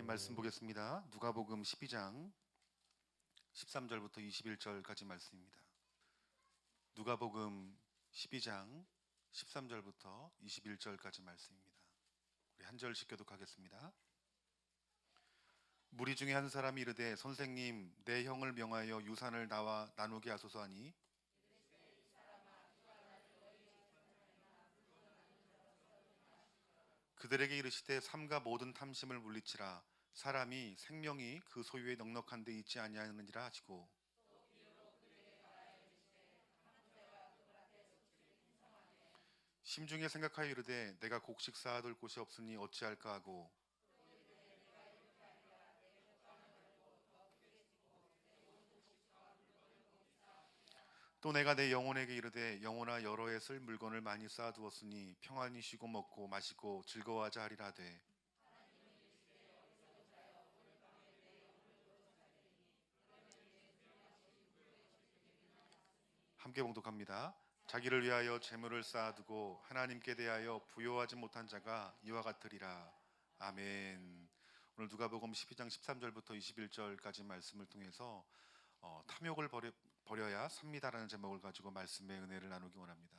하나님 말씀 보겠습니다. 누가복음 12장 13절부터 21절까지 말씀입니다. 누가복음 12장 13절부터 21절까지 말씀입니다. 우리 한 절씩 교독하겠습니다. 무리 중에 한 사람이 이르되 선생님, 내 형을 명하여 유산을 나와 나누게 하소서 하니 그들에게 이르시되 삼가 모든 탐심을 물리치라. 사람이 생명이 그 소유에 넉넉한 데 있지 아니하느니라 하시고 심중에 생각하여 이르되 내가 곡식 쌓아둘 곳이 없으니 어찌할까 하고 또 내가 내 영혼에게 이르되 영혼아 여러 해 쓸 물건을 많이 쌓아두었으니 평안히 쉬고 먹고 마시고 즐거워하자 하리라 하되 함께 봉독합니다. 자기를 위하여 재물을 쌓아두고 하나님께 대하여 부요하지 못한 자가 이와 같으리라. 아멘. 오늘 누가복음 12장 13절부터 21절까지 말씀을 통해서 탐욕을 버려야 삽니다라는 제목을 가지고 말씀의 은혜를 나누기 원합니다.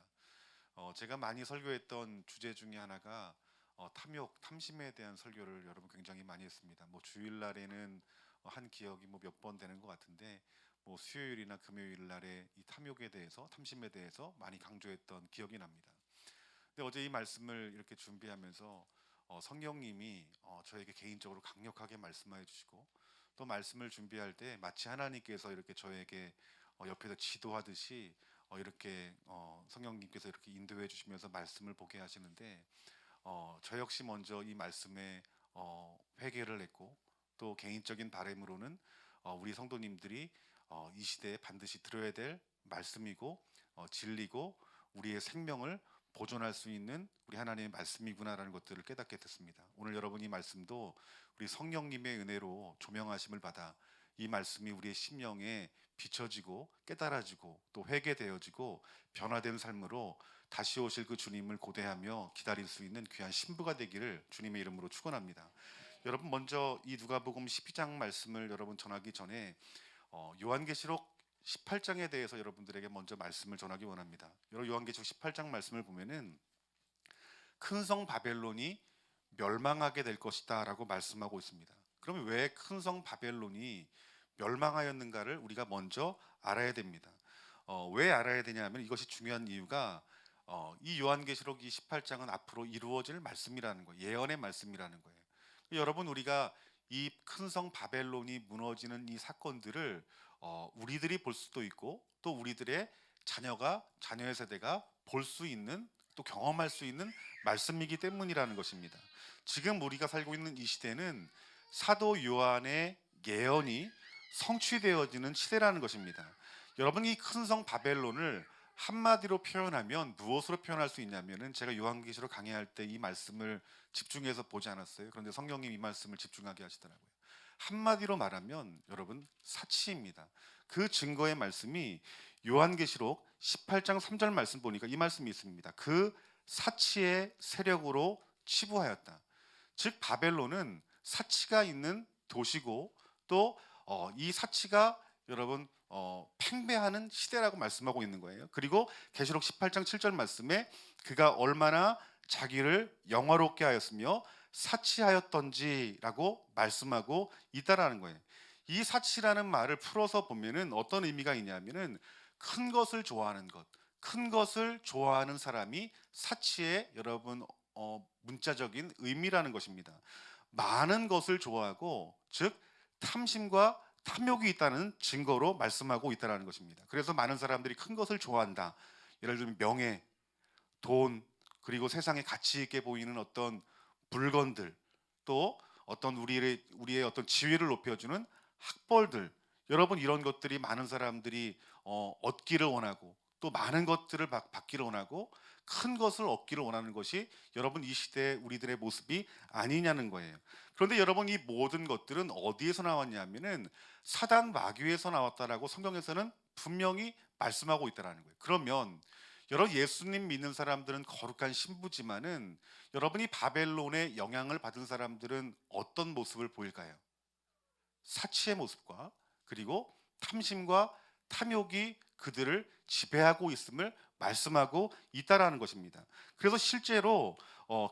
제가 많이 설교했던 주제 중에 하나가 탐욕, 탐심에 대한 설교를 여러분 굉장히 많이 했습니다. 뭐 주일날에는 한 기억이 뭐 몇 번 되는 것 같은데 뭐 수요일이나 금요일 날에 이 탐욕에 대해서, 탐심에 대해서 많이 강조했던 기억이 납니다. 근데 어제 이 말씀을 이렇게 준비하면서 성령님이 저에게 개인적으로 강력하게 말씀해 주시고 또 말씀을 준비할 때 마치 하나님께서 이렇게 저에게 옆에서 지도하듯이 이렇게 성령님께서 이렇게 인도해 주시면서 말씀을 보게 하시는데 저 역시 먼저 이 말씀에 회개를 했고 또 개인적인 바람으로는 우리 성도님들이 이 시대에 반드시 들어야 될 말씀이고 진리고 우리의 생명을 보존할 수 있는 우리 하나님의 말씀이구나라는 것들을 깨닫게 됐습니다. 오늘 여러분이 말씀도 우리 성령님의 은혜로 조명하심을 받아 이 말씀이 우리의 심령에 비춰지고 깨달아지고 또 회개되어지고 변화된 삶으로 다시 오실 그 주님을 고대하며 기다릴 수 있는 귀한 신부가 되기를 주님의 이름으로 축원합니다. 여러분 먼저 이 누가복음 12장 말씀을 여러분 전하기 전에 요한계시록 18장에 대해서 여러분들에게 먼저 말씀을 전하기 원합니다. 여러분 요한계시록 18장 말씀을 보면은 큰 성 바벨론이 멸망하게 될 것이다 라고 말씀하고 있습니다. 그러면 왜 큰 성 바벨론이 멸망하였는가를 우리가 먼저 알아야 됩니다. 왜 알아야 되냐면 이것이 중요한 이유가 이 요한계시록 이 18장은 앞으로 이루어질 말씀이라는 거예요. 예언의 말씀이라는 거예요. 여러분 우리가 이 큰 성 바벨론이 무너지는 이 사건들을 우리들이 볼 수도 있고 또 우리들의 자녀의 세대가 볼 수 있는 또 경험할 수 있는 말씀이기 때문이라는 것입니다. 지금 우리가 살고 있는 이 시대는 사도 요한의 예언이 성취되어지는 시대라는 것입니다. 여러분 이 큰 성 바벨론을 한마디로 표현하면 무엇으로 표현할 수 있냐면은 제가 요한계시록 강의할 때 이 말씀을 집중해서 보지 않았어요. 그런데 성령님 이 말씀을 집중하게 하시더라고요. 한마디로 말하면 여러분 사치입니다. 그 증거의 말씀이 요한계시록 18장 3절 말씀 보니까 이 말씀이 있습니다. 그 사치의 세력으로 치부하였다. 즉 바벨론은 사치가 있는 도시고 또 이 사치가 여러분 팽배하는 시대라고 말씀하고 있는 거예요. 그리고 계시록 18장 7절 말씀에 그가 얼마나 자기를 영화롭게 하였으며 사치하였던지라고 말씀하고 있다라는 거예요. 이 사치라는 말을 풀어서 보면은 어떤 의미가 있냐면은 큰 것을 좋아하는 것, 큰 것을 좋아하는 사람이 사치의 여러분 문자적인 의미라는 것입니다. 많은 것을 좋아하고 즉 탐심과 탐욕이 있다는 증거로 말씀하고 있다는 것입니다. 그래서 많은 사람들이 큰 것을 좋아한다. 예를 들면 명예, 돈, 그리고 세상에 가치 있게 보이는 어떤 물건들, 또 어떤 우리의 어떤 지위를 높여주는 학벌들, 여러분 이런 것들이 많은 사람들이 얻기를 원하고 또 많은 것들을 받기를 원하고 큰 것을 얻기를 원하는 것이 여러분 이 시대의 우리들의 모습이 아니냐는 거예요. 그런데 여러분 이 모든 것들은 어디에서 나왔냐면은 사단 마귀에서 나왔다라고 성경에서는 분명히 말씀하고 있다는 거예요. 그러면 예수님 믿는 사람들은 거룩한 신부지만은 여러분이 바벨론의 영향을 받은 사람들은 어떤 모습을 보일까요? 사치의 모습과 그리고 탐심과 탐욕이 그들을 지배하고 있음을 말씀하고 있다라는 것입니다. 그래서 실제로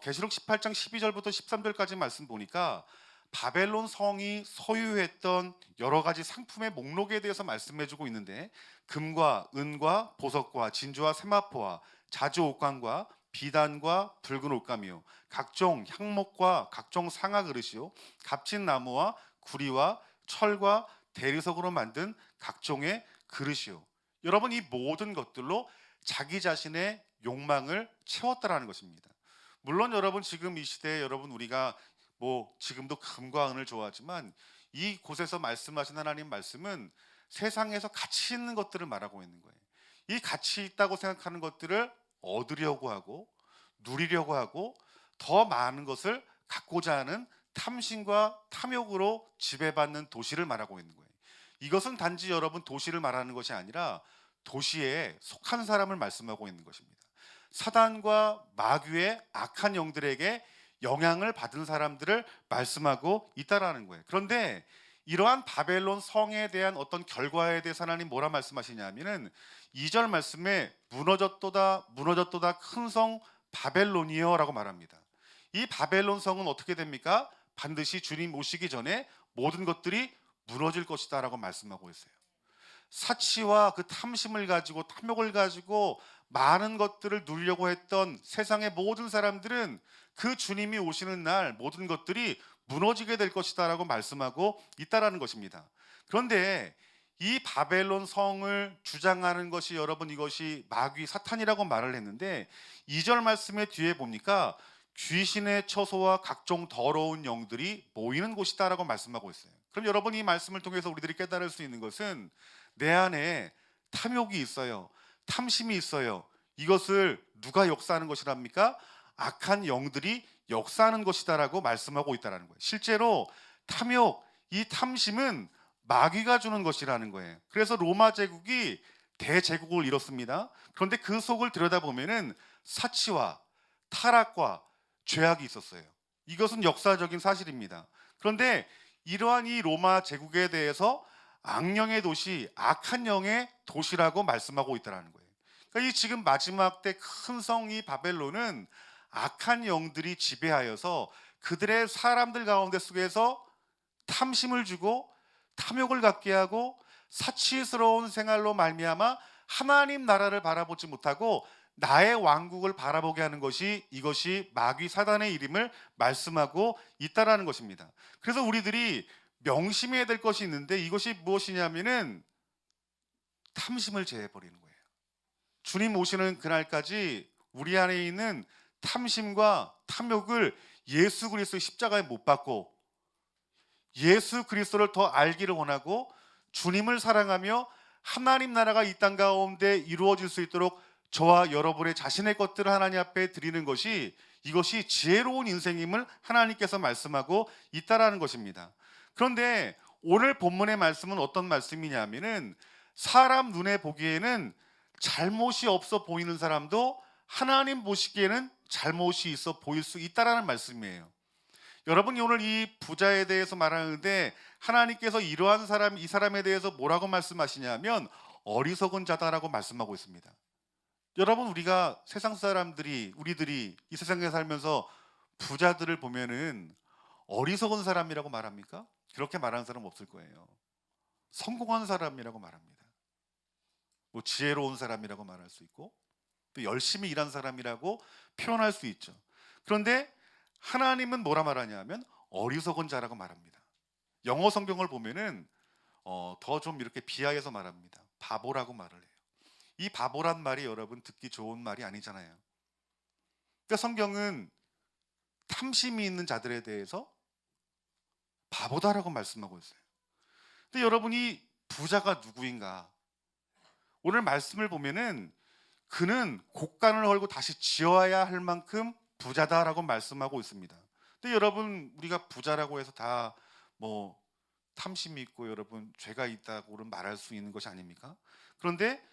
계시록 18장 12절부터 13절까지 말씀 보니까 바벨론 성이 소유했던 여러 가지 상품의 목록에 대해서 말씀해주고 있는데, 금과 은과 보석과 진주와 세마포와 자주 옥관과 비단과 붉은 옷감이요 각종 향목과 각종 상아 그릇이요 값진 나무와 구리와 철과 대리석으로 만든 각종의 그릇이요. 여러분, 이 모든 것들로 자기 자신의 욕망을 채웠다라는 것입니다. 물론 여러분, 지금 이 시대에 여러분 우리가 지금도 금과 은을 좋아하지만 이 곳에서 말씀하신 하나님 말씀은 세상에서 가치 있는 것들을 말하고 있는 거예요. 이 가치 있다고 생각하는 것들을 얻으려고 하고 누리려고 하고 더 많은 것을 갖고자 하는 탐심과 탐욕으로 지배받는 도시를 말하고 있는 거예요. 이것은 단지 여러분 도시를 말하는 것이 아니라 도시에 속한 사람을 말씀하고 있는 것입니다. 사단과 마귀의 악한 영들에게 영향을 받은 사람들을 말씀하고 있다라는 거예요. 그런데 이러한 바벨론 성에 대한 어떤 결과에 대해서 하나님 뭐라 말씀하시냐면은 2절 말씀에 무너졌도다 무너졌도다 큰 성 바벨론이여라고 말합니다. 이 바벨론 성은 어떻게 됩니까? 반드시 주님 오시기 전에 모든 것들이 무너질 것이다라고 말씀하고 있어요. 사치와 그 탐심을 가지고 탐욕을 가지고 많은 것들을 누리려고 했던 세상의 모든 사람들은 그 주님이 오시는 날 모든 것들이 무너지게 될 것이다라고 말씀하고 있다라는 것입니다. 그런데 이 바벨론 성을 주장하는 것이 여러분 이것이 마귀 사탄이라고 말을 했는데 2절 말씀의 뒤에 보니까 귀신의 처소와 각종 더러운 영들이 모이는 곳이다라고 말씀하고 있어요. 그럼 여러분 이 말씀을 통해서 우리들이 깨달을 수 있는 것은 내 안에 탐욕이 있어요. 탐심이 있어요. 이것을 누가 역사하는 것이랍니까? 악한 영들이 역사하는 것이다라고 말씀하고 있다라는 거예요. 실제로 탐욕, 이 탐심은 마귀가 주는 것이라는 거예요. 그래서 로마 제국이 대제국을 이뤘습니다. 그런데 그 속을 들여다보면은 사치와 타락과 죄악이 있었어요. 이것은 역사적인 사실입니다. 그런데 이러한 이 로마 제국에 대해서 악령의 도시, 악한 영의 도시라고 말씀하고 있다는 거예요. 그러니까 이 지금 마지막 때 큰 성이 바벨론은 악한 영들이 지배하여서 그들의 사람들 가운데 속에서 탐심을 주고 탐욕을 갖게 하고 사치스러운 생활로 말미암아 하나님 나라를 바라보지 못하고 나의 왕국을 바라보게 하는 것이 이것이 마귀 사단의 이름을 말씀하고 있다라는 것입니다. 그래서 우리들이 명심해야 될 것이 있는데 이것이 무엇이냐면은 탐심을 제해버리는 거예요. 주님 오시는 그날까지 우리 안에 있는 탐심과 탐욕을 예수 그리스도의 십자가에 못 박고 예수 그리스도를 더 알기를 원하고 주님을 사랑하며 하나님 나라가 이 땅 가운데 이루어질 수 있도록 저와 여러분의 자신의 것들을 하나님 앞에 드리는 것이 이것이 지혜로운 인생임을 하나님께서 말씀하고 있다라는 것입니다. 그런데 오늘 본문의 말씀은 어떤 말씀이냐면은 사람 눈에 보기에는 잘못이 없어 보이는 사람도 하나님 보시기에는 잘못이 있어 보일 수 있다라는 말씀이에요. 여러분이 오늘 이 부자에 대해서 말하는데 하나님께서 이러한 사람, 이 사람에 대해서 뭐라고 말씀하시냐면 어리석은 자다라고 말씀하고 있습니다. 여러분, 우리가 세상 사람들이 우리들이 이 세상에 살면서 부자들을 보면은 어리석은 사람이라고 말합니까? 그렇게 말하는 사람 없을 거예요. 성공한 사람이라고 말합니다. 지혜로운 사람이라고 말할 수 있고 또 열심히 일한 사람이라고 표현할 수 있죠. 그런데 하나님은 뭐라 말하냐면 어리석은 자라고 말합니다. 영어 성경을 보면은 더 좀 이렇게 비하해서 말합니다. 바보라고 말을 해요. 이 바보란 말이 여러분 듣기 좋은 말이 아니잖아요. 그러니까 성경은 탐심이 있는 자들에 대해서 바보다라고 말씀하고 있어요. 근데 여러분이 부자가 누구인가? 오늘 말씀을 보면은 그는 곡간을 헐고 다시 지어야 할 만큼 부자다라고 말씀하고 있습니다. 근데 여러분 우리가 부자라고 해서 다 탐심이 있고 여러분 죄가 있다고는 말할 수 있는 것이 아닙니까? 그런데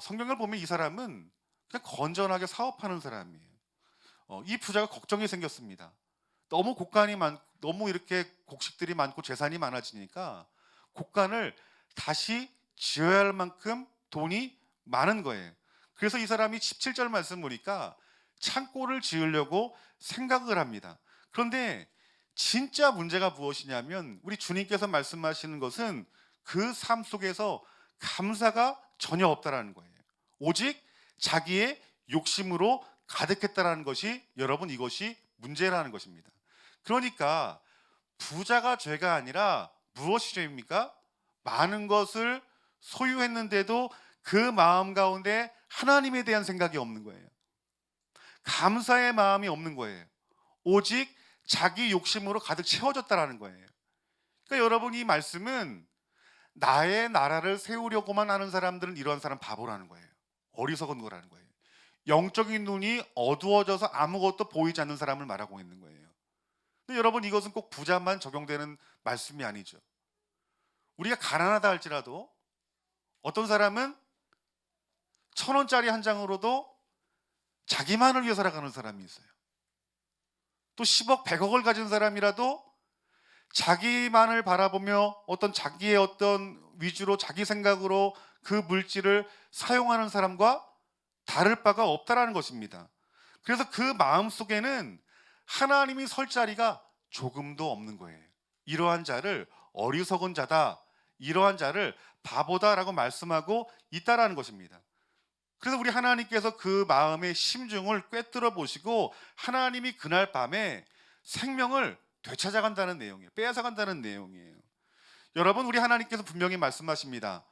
성경을 보면 이 사람은 그냥 건전하게 사업하는 사람이에요. 이 부자가 걱정이 생겼습니다. 너무 이렇게 곡식들이 많고 재산이 많아지니까 곡간을 다시 지어야 할 만큼 돈이 많은 거예요. 그래서 이 사람이 17절 말씀 보니까 창고를 지으려고 생각을 합니다. 그런데 진짜 문제가 무엇이냐면 우리 주님께서 말씀하시는 것은 그 삶 속에서 감사가 전혀 없다라는 거예요. 오직 자기의 욕심으로 가득했다라는 것이, 여러분, 이것이 문제라는 것입니다. 그러니까 부자가 죄가 아니라 무엇이 죄입니까? 많은 것을 소유했는데도 그 마음 가운데 하나님에 대한 생각이 없는 거예요. 감사의 마음이 없는 거예요. 오직 자기 욕심으로 가득 채워졌다라는 거예요. 그러니까 여러분, 이 말씀은 나의 나라를 세우려고만 하는 사람들은 이런 사람 바보라는 거예요. 어리석은 거라는 거예요. 영적인 눈이 어두워져서 아무것도 보이지 않는 사람을 말하고 있는 거예요. 근데 여러분, 이것은 꼭 부자만 적용되는 말씀이 아니죠. 우리가 가난하다 할지라도 어떤 사람은 1,000원짜리 한 장으로도 자기만을 위해 살아가는 사람이 있어요. 또 10억, 100억을 가진 사람이라도 자기만을 바라보며 자기의 위주로 자기 생각으로 그 물질을 사용하는 사람과 다를 바가 없다라는 것입니다. 그래서 그 마음 속에는 하나님이 설 자리가 조금도 없는 거예요. 이러한 자를 어리석은 자다, 이러한 자를 바보다라고 말씀하고 있다라는 것입니다. 그래서 우리 하나님께서 그 마음의 심중을 꿰뚫어 보시고 하나님이 그날 밤에 생명을 되찾아간다는 내용이에요. 빼앗아간다는 내용이에요. 여러분, 우리 하나님께서 분명히 말씀하십니다.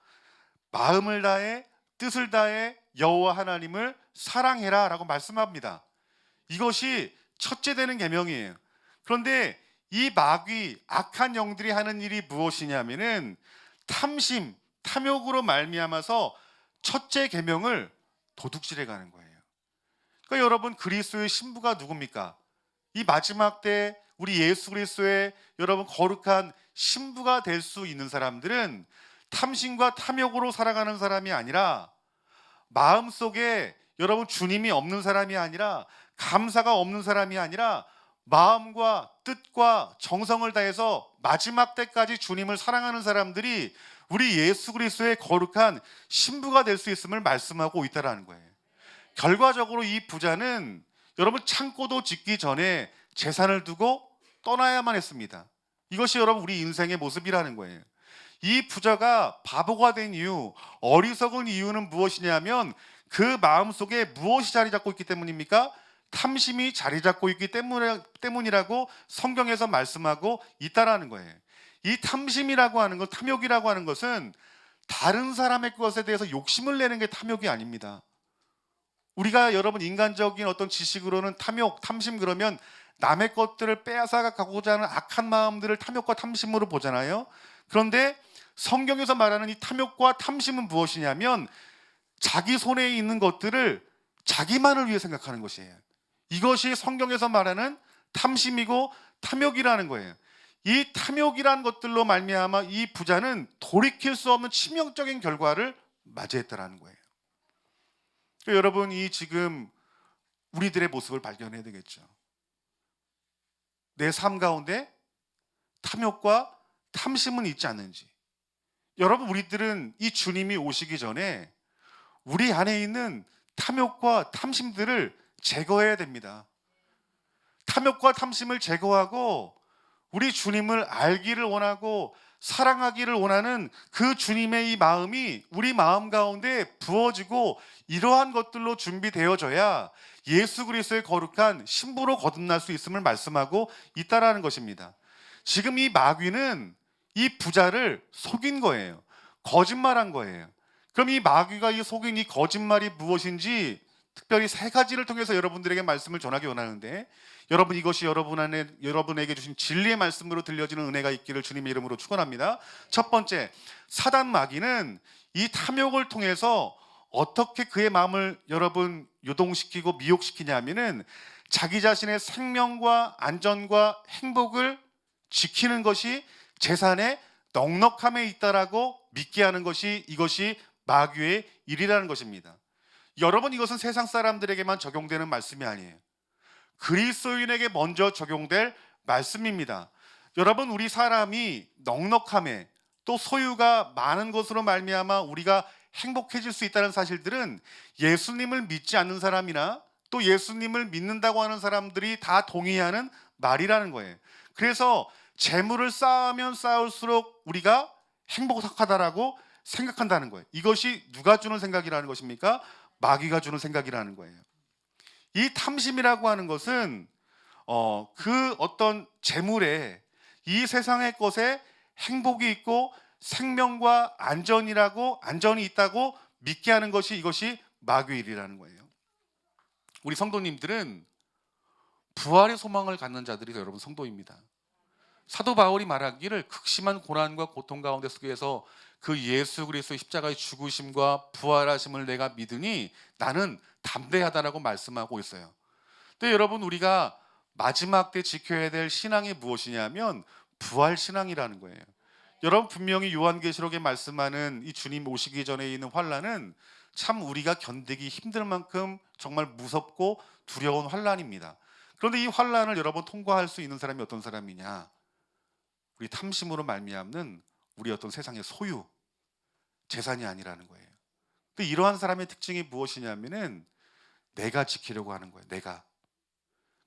마음을 다해 뜻을 다해 여호와 하나님을 사랑해라 라고 말씀합니다. 이것이 첫째 되는 계명이에요. 그런데 이 마귀, 악한 영들이 하는 일이 무엇이냐면은 탐심, 탐욕으로 말미암아서 첫째 계명을 도둑질해 가는 거예요. 그러니까 여러분, 그리스도의 신부가 누굽니까? 이 마지막 때 우리 예수 그리스도의 여러분 거룩한 신부가 될 수 있는 사람들은 탐심과 탐욕으로 살아가는 사람이 아니라, 마음속에 여러분 주님이 없는 사람이 아니라, 감사가 없는 사람이 아니라, 마음과 뜻과 정성을 다해서 마지막 때까지 주님을 사랑하는 사람들이 우리 예수 그리스도의 거룩한 신부가 될 수 있음을 말씀하고 있다라는 거예요. 결과적으로 이 부자는 여러분 창고도 짓기 전에 재산을 두고 떠나야만 했습니다. 이것이 여러분 우리 인생의 모습이라는 거예요. 이 부자가 바보가 된 이유, 어리석은 이유는 무엇이냐면 그 마음속에 무엇이 자리 잡고 있기 때문입니까? 탐심이 자리 잡고 있기 때문이라고 성경에서 말씀하고 있다라는 거예요. 이 탐심이라고 하는 것, 탐욕이라고 하는 것은 다른 사람의 것에 대해서 욕심을 내는 게 탐욕이 아닙니다. 우리가 여러분 인간적인 어떤 지식으로는 탐욕, 탐심 그러면 남의 것들을 빼앗아 가고자 하는 악한 마음들을 탐욕과 탐심으로 보잖아요. 그런데 성경에서 말하는 이 탐욕과 탐심은 무엇이냐면 자기 손에 있는 것들을 자기만을 위해 생각하는 것이에요. 이것이 성경에서 말하는 탐심이고 탐욕이라는 거예요. 이 탐욕이라는 것들로 말미암아 이 부자는 돌이킬 수 없는 치명적인 결과를 맞이했다라는 거예요. 그러니까 여러분, 이 지금 우리들의 모습을 발견해야 되겠죠. 내 삶 가운데 탐욕과 탐심은 있지 않는지. 여러분, 우리들은 이 주님이 오시기 전에 우리 안에 있는 탐욕과 탐심들을 제거해야 됩니다. 탐욕과 탐심을 제거하고 우리 주님을 알기를 원하고 사랑하기를 원하는 그 주님의 이 마음이 우리 마음 가운데 부어지고 이러한 것들로 준비되어져야 예수 그리스도의 거룩한 신부로 거듭날 수 있음을 말씀하고 있다라는 것입니다. 지금 이 마귀는 이 부자를 속인 거예요. 거짓말한 거예요. 그럼 이 마귀가 속인 이 거짓말이 무엇인지 특별히 세 가지를 통해서 여러분들에게 말씀을 전하기 원하는데, 여러분, 이것이 여러분에게 주신 진리의 말씀으로 들려지는 은혜가 있기를 주님의 이름으로 축원합니다. 첫 번째, 사단 마귀는 이 탐욕을 통해서 어떻게 그의 마음을 여러분 요동시키고 미혹시키냐면은 자기 자신의 생명과 안전과 행복을 지키는 것이 재산의 넉넉함에 있다라고 믿게 하는 것이, 이것이 마귀의 일이라는 것입니다. 여러분, 이것은 세상 사람들에게만 적용되는 말씀이 아니에요. 그리스도인에게 먼저 적용될 말씀입니다. 여러분, 우리 사람이 넉넉함에 또 소유가 많은 것으로 말미암아 우리가 행복해질 수 있다는 사실들은 예수님을 믿지 않는 사람이나 또 예수님을 믿는다고 하는 사람들이 다 동의하는 말이라는 거예요. 그래서 재물을 쌓으면 쌓을수록 우리가 행복하다라고 생각한다는 거예요. 이것이 누가 주는 생각이라는 것입니까? 마귀가 주는 생각이라는 거예요. 이 탐심이라고 하는 것은 그 어떤 재물에 이 세상의 것에 행복이 있고 생명과 안전이 있다고 믿게 하는 것이, 이것이 마귀의 일이라는 거예요. 우리 성도님들은 부활의 소망을 갖는 자들이 여러분 성도입니다. 사도 바울이 말하기를 극심한 고난과 고통 가운데 속에서 그 예수 그리스도의 십자가의 죽으심과 부활하심을 내가 믿으니 나는 담대하다라고 말씀하고 있어요. 근데 여러분, 우리가 마지막 때 지켜야 될 신앙이 무엇이냐면 부활 신앙이라는 거예요. 여러분, 분명히 요한계시록에 말씀하는 이 주님 오시기 전에 있는 환난은 참 우리가 견디기 힘들 만큼 정말 무섭고 두려운 환난입니다. 그런데 이 환난을 여러분 통과할 수 있는 사람이 어떤 사람이냐? 우리 탐심으로 말미암는 우리 어떤 세상의 소유, 재산이 아니라는 거예요. 근데 이러한 사람의 특징이 무엇이냐면은 내가 지키려고 하는 거예요. 내가.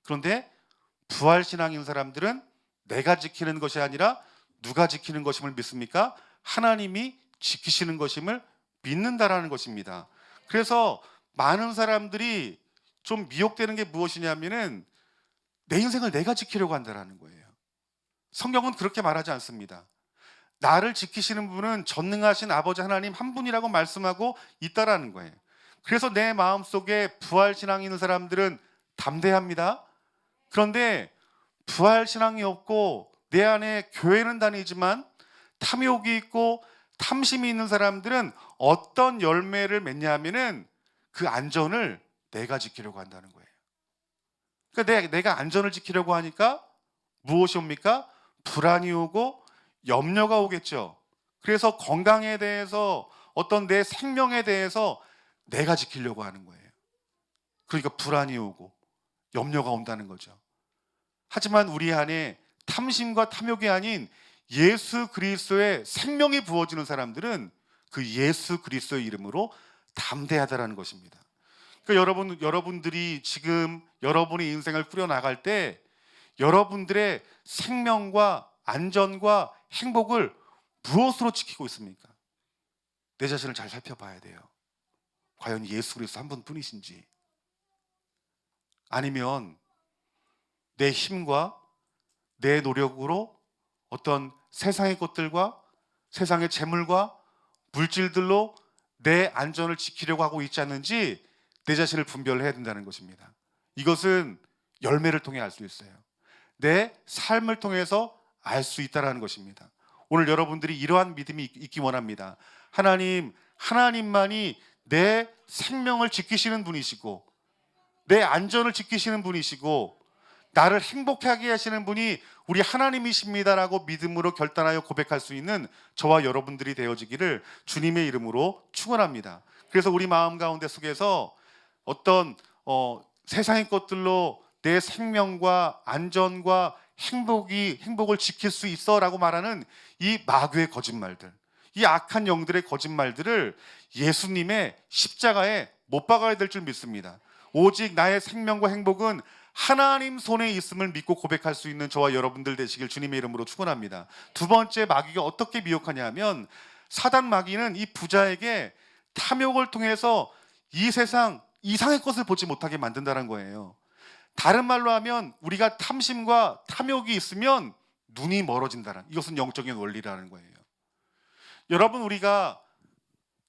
그런데 부활 신앙인 사람들은 내가 지키는 것이 아니라 누가 지키는 것임을 믿습니까? 하나님이 지키시는 것임을 믿는다라는 것입니다. 그래서 많은 사람들이 좀 미혹되는 게 무엇이냐면은 내 인생을 내가 지키려고 한다라는 거예요. 성경은 그렇게 말하지 않습니다. 나를 지키시는 분은 전능하신 아버지 하나님 한 분이라고 말씀하고 있다라는 거예요. 그래서 내 마음속에 부활 신앙이 있는 사람들은 담대합니다. 그런데 부활 신앙이 없고 내 안에 교회는 다니지만 탐욕이 있고 탐심이 있는 사람들은 어떤 열매를 맺냐면은 그 안전을 내가 지키려고 한다는 거예요. 그러니까 내가 안전을 지키려고 하니까 무엇이 옵니까? 불안이 오고 염려가 오겠죠. 그래서 건강에 대해서, 어떤 내 생명에 대해서 내가 지키려고 하는 거예요. 그러니까 불안이 오고 염려가 온다는 거죠. 하지만 우리 안에 탐심과 탐욕이 아닌 예수 그리스도의 생명이 부어지는 사람들은 그 예수 그리스도의 이름으로 담대하다라는 것입니다. 그러니까 여러분들이 지금 여러분의 인생을 꾸려나갈 때 여러분들의 생명과 안전과 행복을 무엇으로 지키고 있습니까? 내 자신을 잘 살펴봐야 돼요. 과연 예수 그리스도 한 분뿐이신지, 아니면 내 힘과 내 노력으로 어떤 세상의 것들과 세상의 재물과 물질들로 내 안전을 지키려고 하고 있지 않는지 내 자신을 분별해야 된다는 것입니다. 이것은 열매를 통해 알 수 있어요. 내 삶을 통해서 알 수 있다는 것입니다. 오늘 여러분들이 이러한 믿음이 있기 원합니다. 하나님만이 내 생명을 지키시는 분이시고 내 안전을 지키시는 분이시고 나를 행복하게 하시는 분이 우리 하나님이십니다라고 믿음으로 결단하여 고백할 수 있는 저와 여러분들이 되어지기를 주님의 이름으로 축원합니다. 그래서 우리 마음 가운데 속에서 어떤 세상의 것들로 내 생명과 안전과 행복을 지킬 수 있어라고 말하는 이 마귀의 거짓말들, 이 악한 영들의 거짓말들을 예수님의 십자가에 못 박아야 될 줄 믿습니다. 오직 나의 생명과 행복은 하나님 손에 있음을 믿고 고백할 수 있는 저와 여러분들 되시길 주님의 이름으로 축원합니다. 두 번째, 마귀가 어떻게 미혹하냐면, 사단 마귀는 이 부자에게 탐욕을 통해서 이 세상 이상의 것을 보지 못하게 만든다는 거예요. 다른 말로 하면 우리가 탐심과 탐욕이 있으면 눈이 멀어진다는, 이것은 영적인 원리라는 거예요. 여러분, 우리가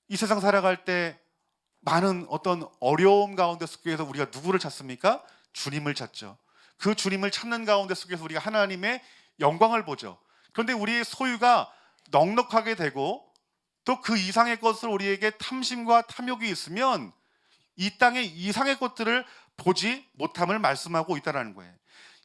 이 세상 살아갈 때 많은 어떤 어려움 가운데 속에서 우리가 누구를 찾습니까? 주님을 찾죠. 그 주님을 찾는 가운데 속에서 우리가 하나님의 영광을 보죠. 그런데 우리의 소유가 넉넉하게 되고 또 그 이상의 것을 우리에게 탐심과 탐욕이 있으면 이 땅의 이상의 것들을 보지 못함을 말씀하고 있다는 거예요.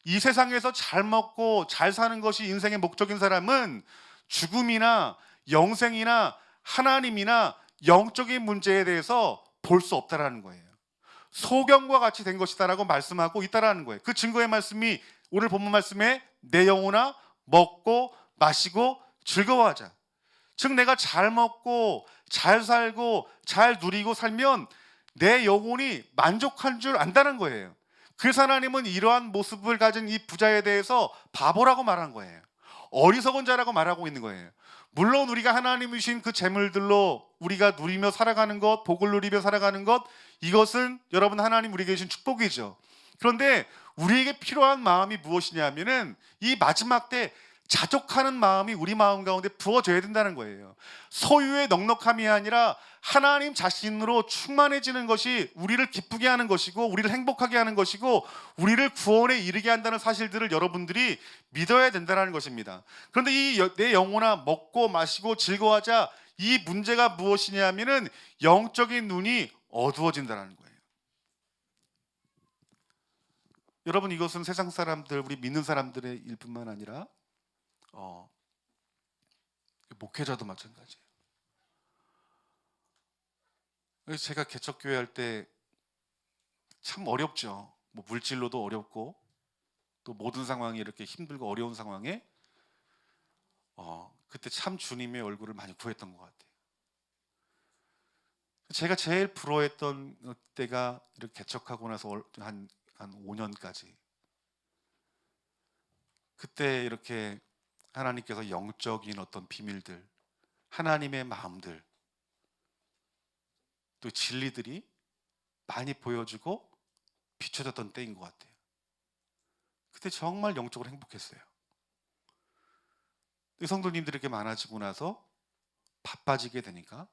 이 세상에서 잘 먹고 잘 사는 것이 인생의 목적인 사람은 죽음이나 영생이나 하나님이나 영적인 문제에 대해서 볼 수 없다라는 거예요. 소경과 같이 된 것이다라고 말씀하고 있다라는 거예요. 그 증거의 말씀이 오늘 본문 말씀에 내 영혼아 먹고 마시고 즐거워하자. 즉 내가 잘 먹고 잘 살고 잘 누리고 살면 내 영혼이 만족한 줄 안다는 거예요. 그래서 하나님은 이러한 모습을 가진 이 부자에 대해서 바보라고 말한 거예요. 어리석은 자라고 말하고 있는 거예요. 물론 우리가 하나님이 주신 그 재물들로 우리가 누리며 살아가는 것, 복을 누리며 살아가는 것, 이것은 여러분 하나님 우리에게 주신 축복이죠. 그런데 우리에게 필요한 마음이 무엇이냐면은 이 마지막 때 자족하는 마음이 우리 마음 가운데 부어져야 된다는 거예요. 소유의 넉넉함이 아니라 하나님 자신으로 충만해지는 것이 우리를 기쁘게 하는 것이고 우리를 행복하게 하는 것이고 우리를 구원에 이르게 한다는 사실들을 여러분들이 믿어야 된다는 것입니다. 그런데 이 내 영혼아 먹고 마시고 즐거워하자, 이 문제가 무엇이냐면은 영적인 눈이 어두워진다는 거예요. 여러분, 이것은 세상 사람들, 우리 믿는 사람들의 일뿐만 아니라 목회자도 마찬가지예요. 그래서 제가 개척교회 할 때 참 어렵죠. 뭐 물질로도 어렵고 또 모든 상황이 이렇게 힘들고 어려운 상황에 그때 참 주님의 얼굴을 많이 구했던 것 같아요. 제가 제일 부러워했던 때가 이렇게 개척하고 나서 한 5년까지, 그때 이렇게 하나님께서 영적인 어떤 비밀들, 하나님의 마음들, 또 진리들이 많이 보여주고 비춰졌던 때인 것 같아요. 그때 정말 영적으로 행복했어요. 성도님들이 이렇게 많아지고 나서 바빠지게 되니까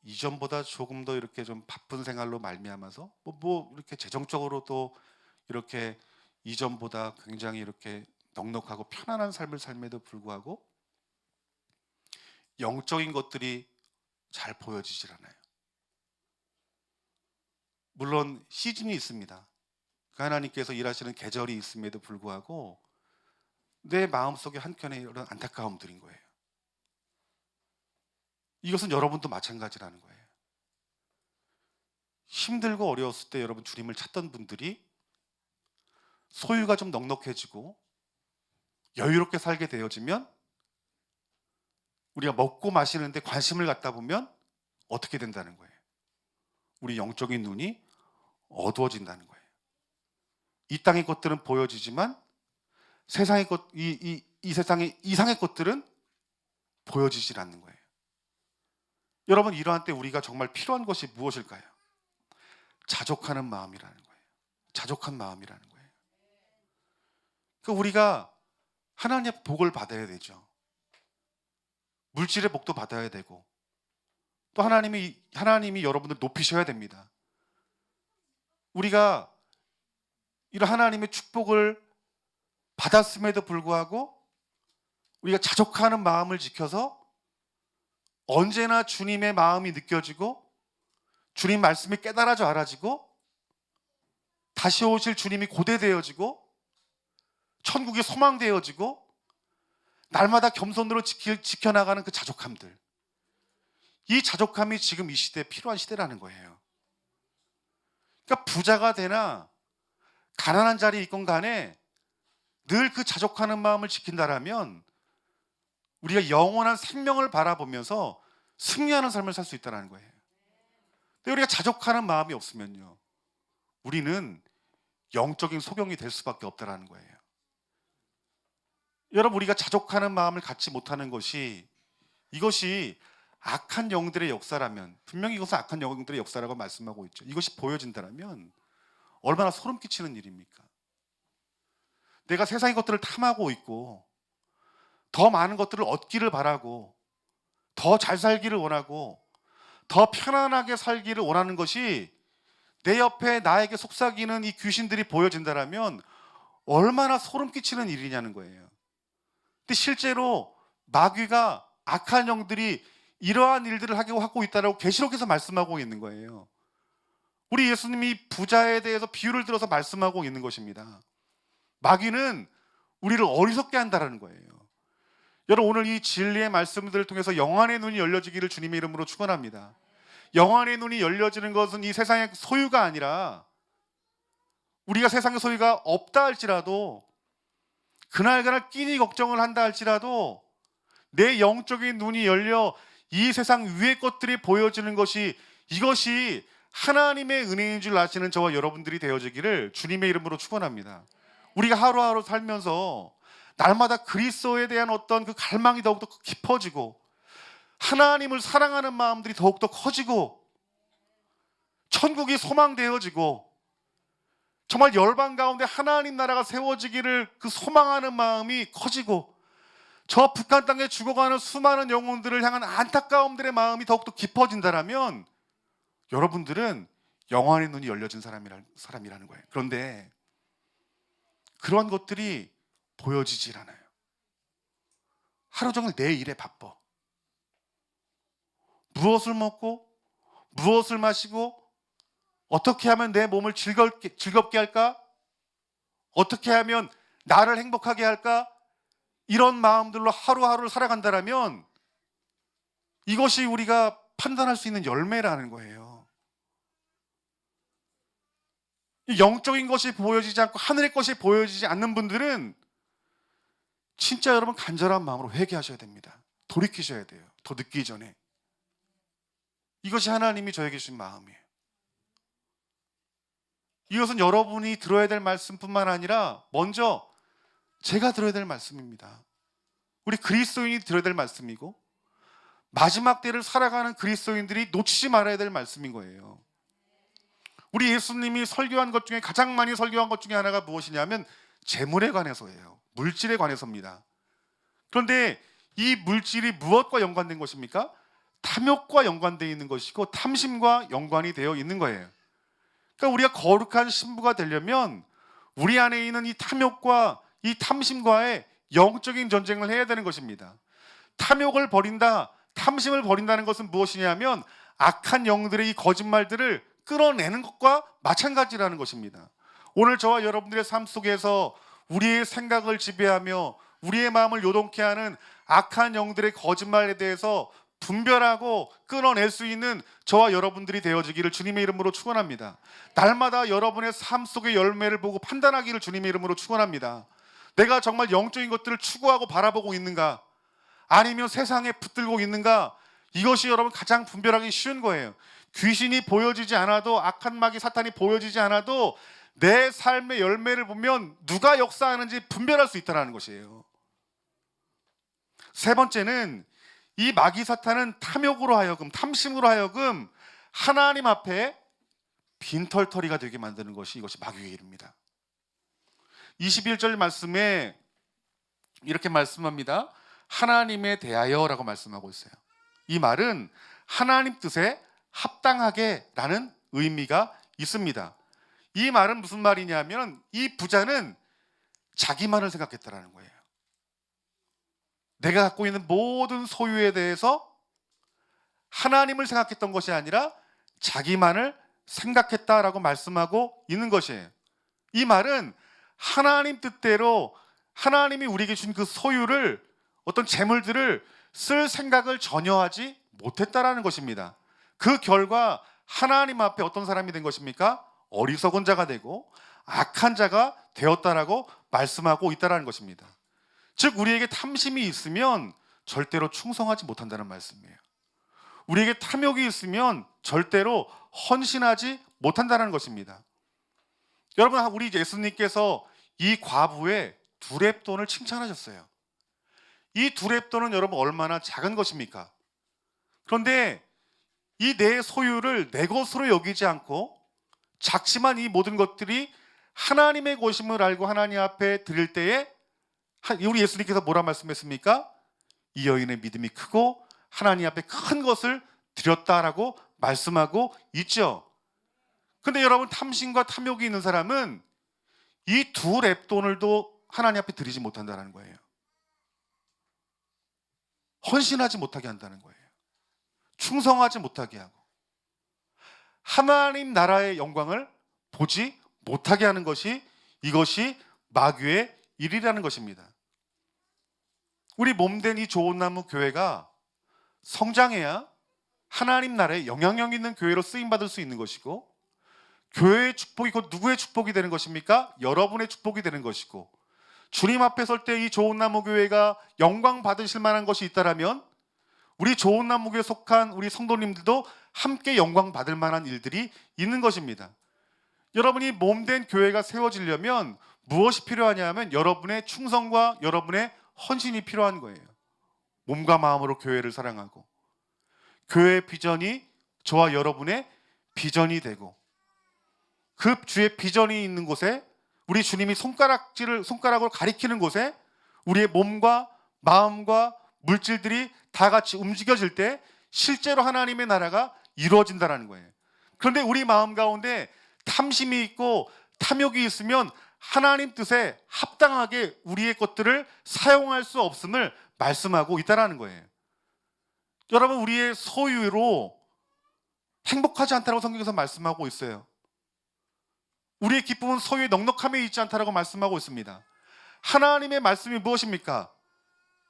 이전보다 조금 더 이렇게 좀 바쁜 생활로 말미암아서 뭐 이렇게 재정적으로도 이렇게 이전보다 굉장히 이렇게 넉넉하고 편안한 삶을 삶에도 불구하고 영적인 것들이 잘 보여지질 않아요. 물론 시즌이 있습니다. 하나님께서 일하시는 계절이 있음에도 불구하고 내 마음속에 한켠에 이런 안타까움들인 거예요. 이것은 여러분도 마찬가지라는 거예요. 힘들고 어려웠을 때 여러분 주님을 찾던 분들이 소유가 좀 넉넉해지고 여유롭게 살게 되어지면, 우리가 먹고 마시는데 관심을 갖다 보면 어떻게 된다는 거예요? 우리 영적인 눈이 어두워진다는 거예요. 이 땅의 것들은 보여지지만 세상의 것, 이 세상의 이상의 것들은 보여지질 않는 거예요. 여러분, 이러한 때 우리가 정말 필요한 것이 무엇일까요? 자족하는 마음이라는 거예요. 자족한 마음이라는 거예요. 그러니까 우리가 하나님의 복을 받아야 되죠. 물질의 복도 받아야 되고, 또 하나님이 여러분들 높이셔야 됩니다. 우리가 이런 하나님의 축복을 받았음에도 불구하고 우리가 자족하는 마음을 지켜서 언제나 주님의 마음이 느껴지고 주님 말씀이 깨달아져 알아지고 다시 오실 주님이 고대되어지고 천국이 소망되어지고 날마다 겸손으로 지켜나가는 그 자족함들, 이 자족함이 지금 이 시대에 필요한 시대라는 거예요. 그러니까 부자가 되나 가난한 자리에 있건 간에 늘 그 자족하는 마음을 지킨다라면 우리가 영원한 생명을 바라보면서 승리하는 삶을 살 수 있다는 거예요. 근데 우리가 자족하는 마음이 없으면요, 우리는 영적인 소경이 될 수밖에 없다는 거예요. 여러분, 우리가 자족하는 마음을 갖지 못하는 것이, 이것이 악한 영들의 역사라면, 분명히 이것은 악한 영들의 역사라고 말씀하고 있죠. 이것이 보여진다면 얼마나 소름 끼치는 일입니까? 내가 세상의 것들을 탐하고 있고 더 많은 것들을 얻기를 바라고 더 잘 살기를 원하고 더 편안하게 살기를 원하는 것이 내 옆에 나에게 속삭이는 이 귀신들이 보여진다면 얼마나 소름 끼치는 일이냐는 거예요. 근데 실제로 마귀가, 악한 영들이 이러한 일들을 하고 있다라고 계시록에서 말씀하고 있는 거예요. 우리 예수님이 부자에 대해서 비유를 들어서 말씀하고 있는 것입니다. 마귀는 우리를 어리석게 한다는 거예요. 여러분, 오늘 이 진리의 말씀들을 통해서 영안의 눈이 열려지기를 주님의 이름으로 축원합니다. 영안의 눈이 열려지는 것은 이 세상의 소유가 아니라, 우리가 세상의 소유가 없다 할지라도, 그날그날 끼니 걱정을 한다 할지라도 내 영적인 눈이 열려 이 세상 위의 것들이 보여지는 것이, 이것이 하나님의 은혜인 줄 아시는 저와 여러분들이 되어지기를 주님의 이름으로 축원합니다. 우리가 하루하루 살면서 날마다 그리스도에 대한 어떤 그 갈망이 더욱더 깊어지고, 하나님을 사랑하는 마음들이 더욱더 커지고, 천국이 소망되어지고, 정말 열방 가운데 하나님 나라가 세워지기를 그 소망하는 마음이 커지고, 저 북한 땅에 죽어가는 수많은 영혼들을 향한 안타까움들의 마음이 더욱더 깊어진다라면 여러분들은 영안의 눈이 열려진 사람이라는 거예요. 그런데 그런 것들이 보여지질 않아요. 하루 종일 내 일에 바빠. 무엇을 먹고 무엇을 마시고 어떻게 하면 내 몸을 즐겁게 할까? 어떻게 하면 나를 행복하게 할까? 이런 마음들로 하루하루를 살아간다면 이것이 우리가 판단할 수 있는 열매라는 거예요. 영적인 것이 보여지지 않고 하늘의 것이 보여지지 않는 분들은 진짜 여러분 간절한 마음으로 회개하셔야 됩니다. 돌이키셔야 돼요. 더 늦기 전에. 이것이 하나님이 저에게 주신 마음이에요. 이것은 여러분이 들어야 될 말씀뿐만 아니라 먼저 제가 들어야 될 말씀입니다. 우리 그리스도인이 들어야 될 말씀이고, 마지막 때를 살아가는 그리스도인들이 놓치지 말아야 될 말씀인 거예요. 우리 예수님이 설교한 것 중에 가장 많이 설교한 것 중에 하나가 무엇이냐면 재물에 관해서예요. 물질에 관해서입니다. 그런데 이 물질이 무엇과 연관된 것입니까? 탐욕과 연관되어 있는 것이고 탐심과 연관이 되어 있는 거예요. 그러니까 우리가 거룩한 신부가 되려면 우리 안에 있는 이 탐욕과 이 탐심과의 영적인 전쟁을 해야 되는 것입니다. 탐욕을 버린다, 탐심을 버린다는 것은 무엇이냐면 악한 영들의 이 거짓말들을 끌어내는 것과 마찬가지라는 것입니다. 오늘 저와 여러분들의 삶 속에서 우리의 생각을 지배하며 우리의 마음을 요동케 하는 악한 영들의 거짓말에 대해서 분별하고 끊어낼 수 있는 저와 여러분들이 되어지기를 주님의 이름으로 축원합니다. 날마다 여러분의 삶 속의 열매를 보고 판단하기를 주님의 이름으로 축원합니다. 내가 정말 영적인 것들을 추구하고 바라보고 있는가, 아니면 세상에 붙들고 있는가, 이것이 여러분 가장 분별하기 쉬운 거예요. 귀신이 보여지지 않아도, 악한 마귀 사탄이 보여지지 않아도 내 삶의 열매를 보면 누가 역사하는지 분별할 수 있다는 것이에요. 세 번째는 이 마귀 사탄은 탐욕으로 하여금, 탐심으로 하여금 하나님 앞에 빈털터리가 되게 만드는 것이, 이것이 마귀의 일입니다. 21절 말씀에 이렇게 말씀합니다. 하나님에 대하여라고 말씀하고 있어요. 이 말은 하나님 뜻에 합당하게 라는 의미가 있습니다. 이 말은 무슨 말이냐면 이 부자는 자기만을 생각했다라는 거예요. 내가 갖고 있는 모든 소유에 대해서 하나님을 생각했던 것이 아니라 자기만을 생각했다라고 말씀하고 있는 것이에요. 이 말은 하나님 뜻대로 하나님이 우리에게 준 그 소유를, 어떤 재물들을 쓸 생각을 전혀 하지 못했다라는 것입니다. 그 결과 하나님 앞에 어떤 사람이 된 것입니까? 어리석은 자가 되고 악한 자가 되었다라고 말씀하고 있다라는 것입니다. 즉 우리에게 탐심이 있으면 절대로 충성하지 못한다는 말씀이에요. 우리에게 탐욕이 있으면 절대로 헌신하지 못한다는 것입니다. 여러분, 우리 예수님께서 이 과부의 두렙돈을 칭찬하셨어요. 이 두렙돈은 여러분 얼마나 작은 것입니까? 그런데 이 내 소유를 내 것으로 여기지 않고 작지만 이 모든 것들이 하나님의 것임을 알고 하나님 앞에 드릴 때에 우리 예수님께서 뭐라 말씀했습니까? 이 여인의 믿음이 크고 하나님 앞에 큰 것을 드렸다라고 말씀하고 있죠. 근데 여러분, 탐심과 탐욕이 있는 사람은 이 두 렙돈을도 하나님 앞에 드리지 못한다는 거예요. 헌신하지 못하게 한다는 거예요. 충성하지 못하게 하고 하나님 나라의 영광을 보지 못하게 하는 것이, 이것이 마귀의 일이라는 것입니다. 우리 몸된 이 좋은 나무 교회가 성장해야 하나님 나라에 영향력 있는 교회로 쓰임받을 수 있는 것이고, 교회의 축복이 곧 누구의 축복이 되는 것입니까? 여러분의 축복이 되는 것이고, 주님 앞에 설 때 이 좋은 나무 교회가 영광 받으실 만한 것이 있다라면 우리 좋은 나무 교회에 속한 우리 성도님들도 함께 영광 받을 만한 일들이 있는 것입니다. 여러분이 몸된 교회가 세워지려면 무엇이 필요하냐 하면 여러분의 충성과 여러분의 헌신이 필요한 거예요. 몸과 마음으로 교회를 사랑하고, 교회의 비전이 저와 여러분의 비전이 되고, 그 주의 비전이 있는 곳에, 우리 주님이 손가락으로 가리키는 곳에 우리의 몸과 마음과 물질들이 다 같이 움직여질 때 실제로 하나님의 나라가 이루어진다는 거예요. 그런데 우리 마음 가운데 탐심이 있고 탐욕이 있으면 하나님 뜻에 합당하게 우리의 것들을 사용할 수 없음을 말씀하고 있다는 거예요. 여러분, 우리의 소유로 행복하지 않다고 성경에서 말씀하고 있어요. 우리의 기쁨은 소유의 넉넉함에 있지 않다라고 말씀하고 있습니다. 하나님의 말씀이 무엇입니까?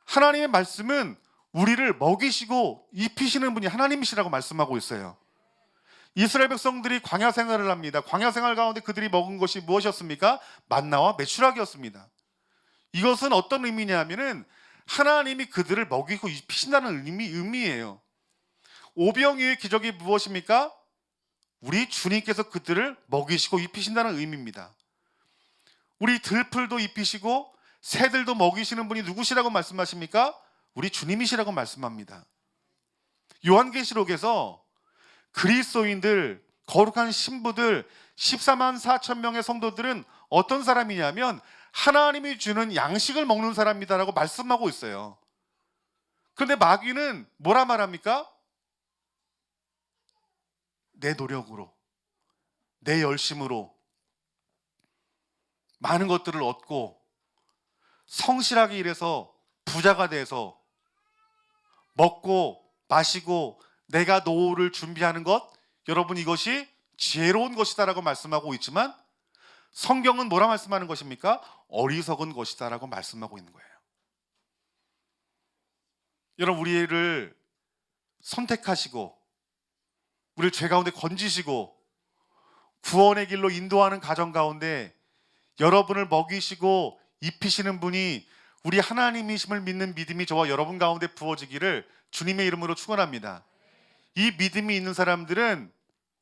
하나님의 말씀은 우리를 먹이시고 입히시는 분이 하나님이시라고 말씀하고 있어요. 이스라엘 백성들이 광야 생활을 합니다. 광야 생활 가운데 그들이 먹은 것이 무엇이었습니까? 만나와 메추라기였습니다. 이것은 어떤 의미냐면은 하나님이 그들을 먹이고 입히신다는 의미예요. 오병이어의 기적이 무엇입니까? 우리 주님께서 그들을 먹이시고 입히신다는 의미입니다. 우리 들풀도 입히시고 새들도 먹이시는 분이 누구시라고 말씀하십니까? 우리 주님이시라고 말씀합니다. 요한계시록에서 그리스도인들, 거룩한 신부들 14만 4천 명의 성도들은 어떤 사람이냐면 하나님이 주는 양식을 먹는 사람이다라고 말씀하고 있어요. 그런데 마귀는 뭐라 말합니까? 내 노력으로, 내 열심으로 많은 것들을 얻고 성실하게 일해서 부자가 돼서 먹고 마시고 내가 노후를 준비하는 것, 여러분 이것이 지혜로운 것이다라고 말씀하고 있지만 성경은 뭐라 말씀하는 것입니까? 어리석은 것이다라고 말씀하고 있는 거예요. 여러분, 우리를 선택하시고 우리를 죄 가운데 건지시고 구원의 길로 인도하는 가정 가운데 여러분을 먹이시고 입히시는 분이 우리 하나님이심을 믿는 믿음이 저와 여러분 가운데 부어지기를 주님의 이름으로 축원합니다. 이 믿음이 있는 사람들은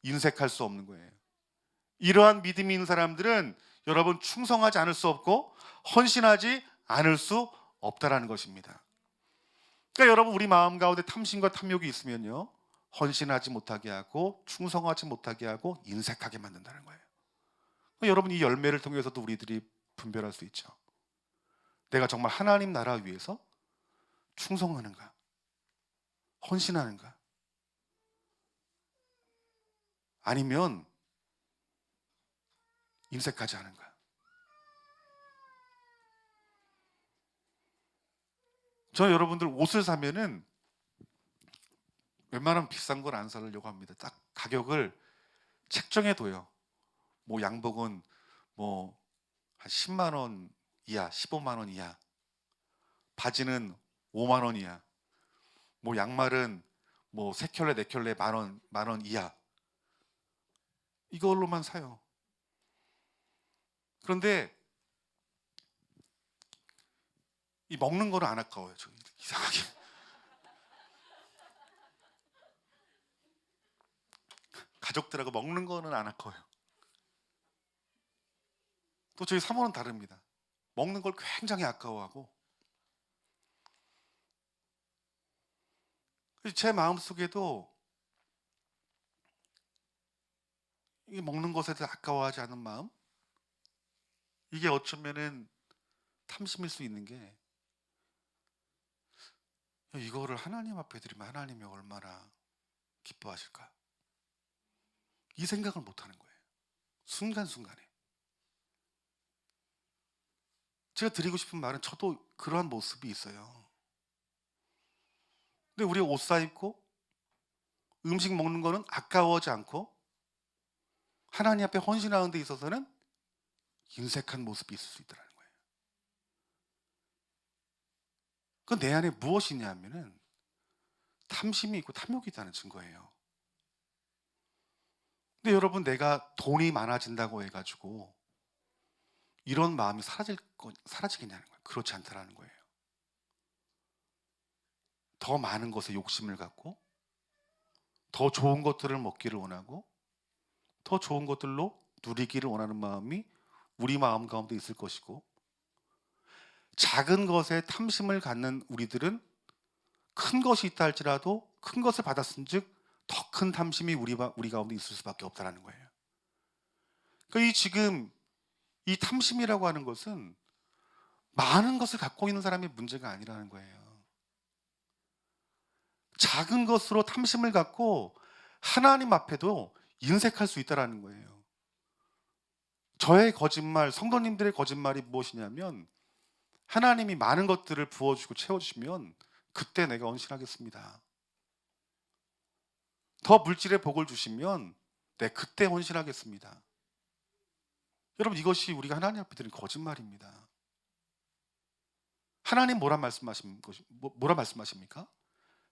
인색할 수 없는 거예요. 이러한 믿음이 있는 사람들은 여러분 충성하지 않을 수 없고 헌신하지 않을 수 없다라는 것입니다. 그러니까 여러분, 우리 마음 가운데 탐심과 탐욕이 있으면요, 헌신하지 못하게 하고 충성하지 못하게 하고 인색하게 만든다는 거예요. 그러니까 여러분, 이 열매를 통해서도 우리들이 분별할 수 있죠. 내가 정말 하나님 나라 위해서 충성하는가, 헌신하는가, 아니면 인색하지 않은가. 저 여러분들 옷을 사면은 웬만하면 비싼 걸 안 사려고 합니다. 딱 가격을 책정해 둬요. 뭐 양복은 뭐 한 10만 원 이하, 15만 원 이하, 바지는 5만 원 이하, 뭐 양말은 뭐 3켤레 4켤레 만 원 이하, 이걸로만 사요. 그런데 이 먹는 거는 안 아까워요. 저 이상하게. 가족들하고 먹는 거는 안 아까워요. 또 저희 사모는 다릅니다. 먹는 걸 굉장히 아까워하고, 제 마음속에도 이 먹는 것에 대해 아까워하지 않은 마음, 이게 어쩌면은 탐심일 수 있는 게, 이거를 하나님 앞에 드리면 하나님이 얼마나 기뻐하실까, 이 생각을 못 하는 거예요. 순간순간에. 제가 드리고 싶은 말은 저도 그러한 모습이 있어요. 근데 우리 옷 사입고 음식 먹는 거는 아까워하지 않고 하나님 앞에 헌신하는 데 있어서는 인색한 모습이 있을 수 있다는 거예요. 그 내 안에 무엇이냐 하면은 탐심이 있고 탐욕이 있다는 증거예요. 근데 여러분, 내가 돈이 많아진다고 해가지고 이런 마음이 사라지겠냐는 거예요. 그렇지 않다라는 거예요. 더 많은 것에 욕심을 갖고 더 좋은 것들을 먹기를 원하고 더 좋은 것들로 누리기를 원하는 마음이 우리 마음 가운데 있을 것이고, 작은 것에 탐심을 갖는 우리들은 큰 것이 있다 할지라도 큰 것을 받았은즉 더 큰 탐심이 우리 가운데 있을 수밖에 없다는 거예요. 그러니까 지금 이 탐심이라고 하는 것은 많은 것을 갖고 있는 사람의 문제가 아니라는 거예요. 작은 것으로 탐심을 갖고 하나님 앞에도 인색할 수 있다는 거예요. 저의 거짓말, 성도님들의 거짓말이 무엇이냐면, 하나님이 많은 것들을 부어주고 채워주시면 그때 내가 헌신하겠습니다. 더 물질의 복을 주시면 그때 헌신하겠습니다. 여러분, 이것이 우리가 하나님 앞에 드린 거짓말입니다. 하나님 뭐라 말씀하십니까?